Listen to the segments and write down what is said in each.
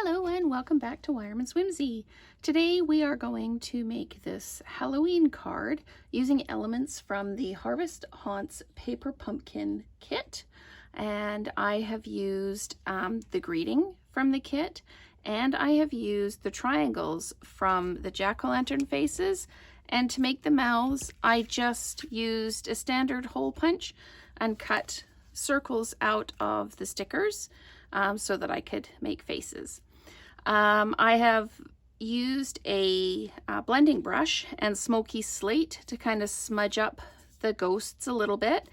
Hello and welcome back to Wireman's Whimsy. Today we are going to make this Halloween card using elements from the Harvest Haunts Paper Pumpkin kit. And I have used the greeting from the kit, and I have used the triangles from the jack-o'-lantern faces. And to make the mouths, I just used a standard hole punch and cut circles out of the stickers so that I could make faces. I have used a blending brush and smoky slate to kind of smudge up the ghosts a little bit.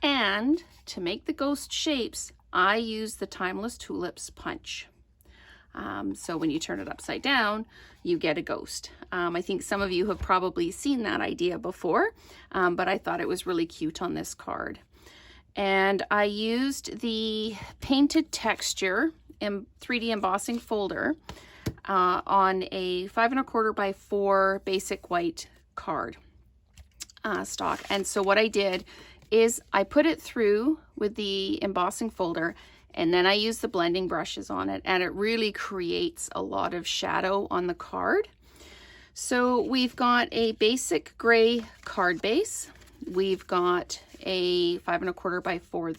And to make the ghost shapes, I use the Timeless Tulips Punch. So when you turn it upside down, you get a ghost. I think some of you have probably seen that idea before, but I thought it was really cute on this card. And I used the painted texture in 3D embossing folder on a 5 1/4 by 4 basic white card stock. And so what I did is I put it through with the embossing folder, and then I use the blending brushes on it, and it really creates a lot of shadow on the card. So we've got a basic gray card base. We've got a 5 1/4 by 4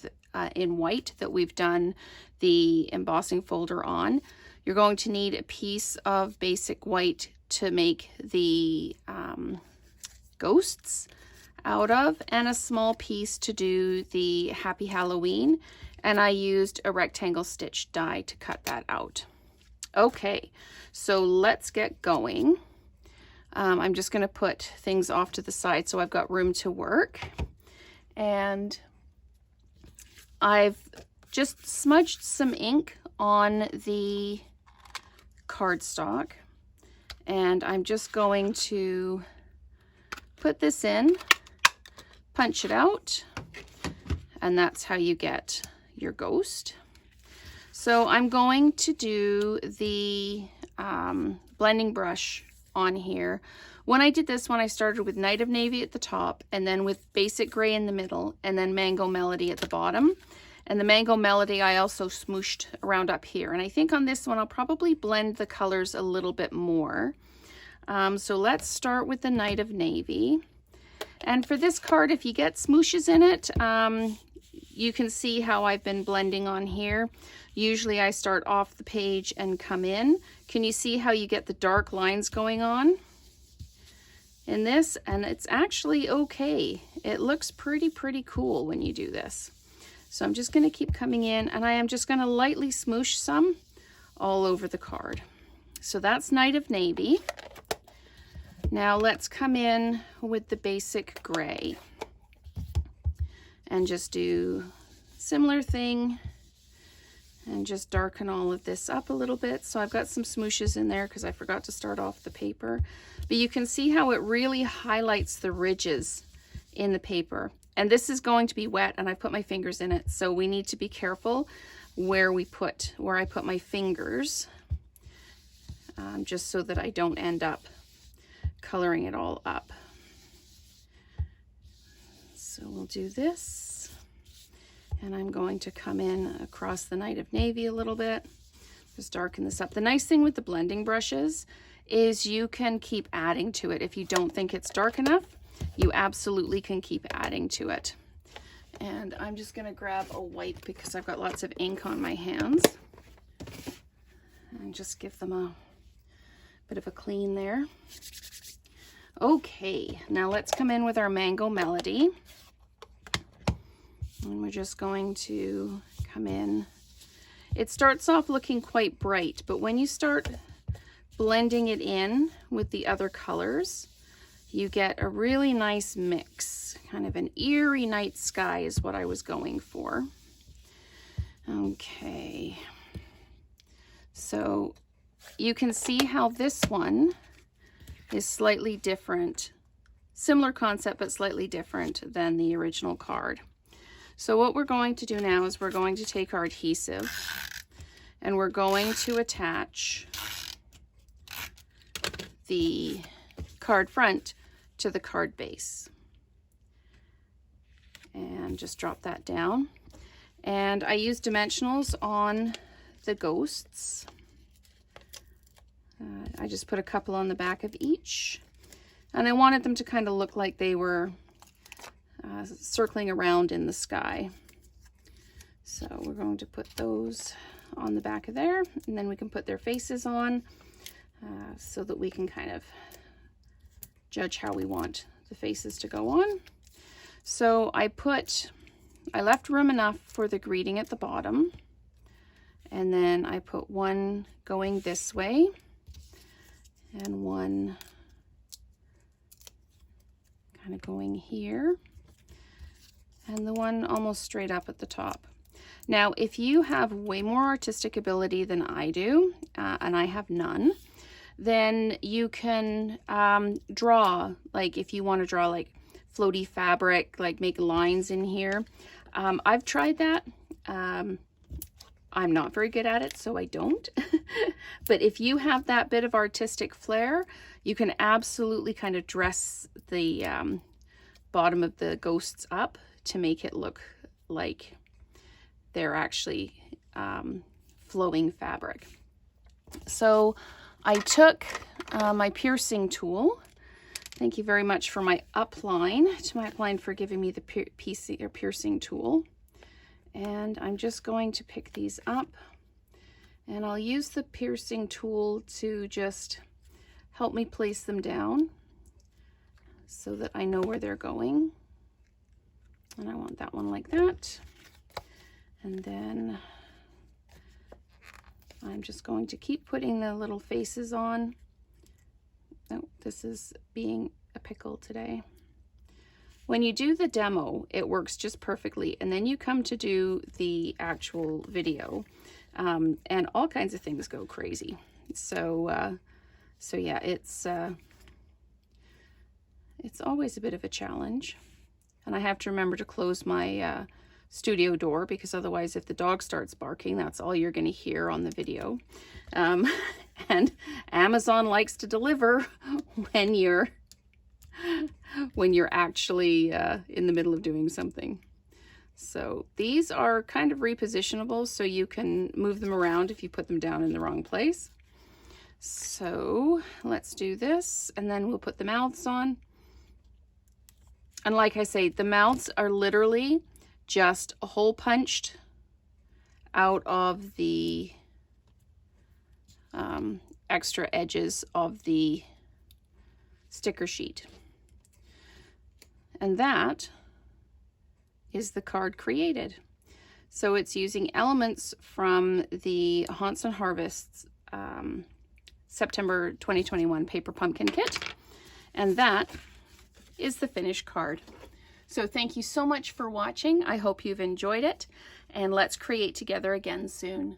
in white that we've done the embossing folder on. You're going to need a piece of basic white to make the ghosts out of, and a small piece to do the Happy Halloween. And I used a rectangle stitch die to cut that out. Okay, so let's get going. I'm just going to put things off to the side so I've got room to work. And I've just smudged some ink on the cardstock, and I'm just going to put this in, punch it out, and that's how you get your ghost. So I'm going to do the blending brush on here. When I did this one, I started with Night of Navy at the top, and then with basic gray in the middle, and then Mango Melody at the bottom. And the Mango Melody I also smooshed around up here. And I think on this one I'll probably blend the colors a little bit more. So let's start with the Night of Navy. And for this card, if you get smooshes in it, you can see how I've been blending on here. Usually I start off the page and come in. Can you see how you get the dark lines going on in this? And it's actually okay. It looks pretty cool when you do this. So I'm just going to keep coming in, and I am just going to lightly smoosh some all over the card. So that's Night of Navy. Now let's come in with the basic gray and just do similar thing and just darken all of this up a little bit. So I've got some smooshes in there because I forgot to start off the paper, but you can see how it really highlights the ridges in the paper. And this is going to be wet, and I put my fingers in it, so we need to be careful where I put my fingers, just so that I don't end up coloring it all up. So we'll do this, and I'm going to come in across the Night of Navy a little bit, just darken this up. The nice thing with the blending brushes is you can keep adding to it. If you don't think it's dark enough, you absolutely can keep adding to it. And I'm just going to grab a wipe because I've got lots of ink on my hands, and just give them a bit of a clean there. Okay, now let's come in with our Mango Melody. And we're just going to come in. It starts off looking quite bright, but when you start blending it in with the other colors, you get a really nice mix. Kind of an eerie night sky is what I was going for. Okay. So you can see how this one is slightly different. Similar concept, but slightly different than the original card. So what we're going to do now is we're going to take our adhesive, and we're going to attach the card front to the card base, and just drop that down. And I use dimensionals on the ghosts, I just put a couple on the back of each, and I wanted them to kind of look like they were circling around in the sky. So we're going to put those on the back of there, and then we can put their faces on so that we can kind of judge how we want the faces to go on. So I left room enough for the greeting at the bottom, and then I put one going this way and one kind of going here, and the one almost straight up at the top. Now, if you have way more artistic ability than I do, and I have none, then you can draw, like if you want to draw like floaty fabric, like make lines in here. I've tried that. I'm not very good at it, so I don't. But if you have that bit of artistic flair, you can absolutely kind of dress the bottom of the ghosts up to make it look like they're actually flowing fabric. So I took my piercing tool. Thank you very much for my upline, to my upline for giving me the piercing tool. And I'm just going to pick these up, and I'll use the piercing tool to just help me place them down so that I know where they're going. And I want that one like that. And then I'm just going to keep putting the little faces on. Oh, this is being a pickle today. When you do the demo, it works just perfectly, and then you come to do the actual video, and all kinds of things go crazy. So yeah, it's always a bit of a challenge, and I have to remember to close my studio door, because otherwise, if the dog starts barking, that's all you're going to hear on the video. And Amazon likes to deliver when you're actually in the middle of doing something. So these are kind of repositionable, so you can move them around if you put them down in the wrong place. So let's do this, and then we'll put the mouths on. And like I say, the mouths are literally just a hole punched out of the extra edges of the sticker sheet. And that is the card created. So it's using elements from the Haunts and Harvests September 2021 paper pumpkin kit. And that is the finished card. So thank you so much for watching. I hope you've enjoyed it, and let's create together again soon.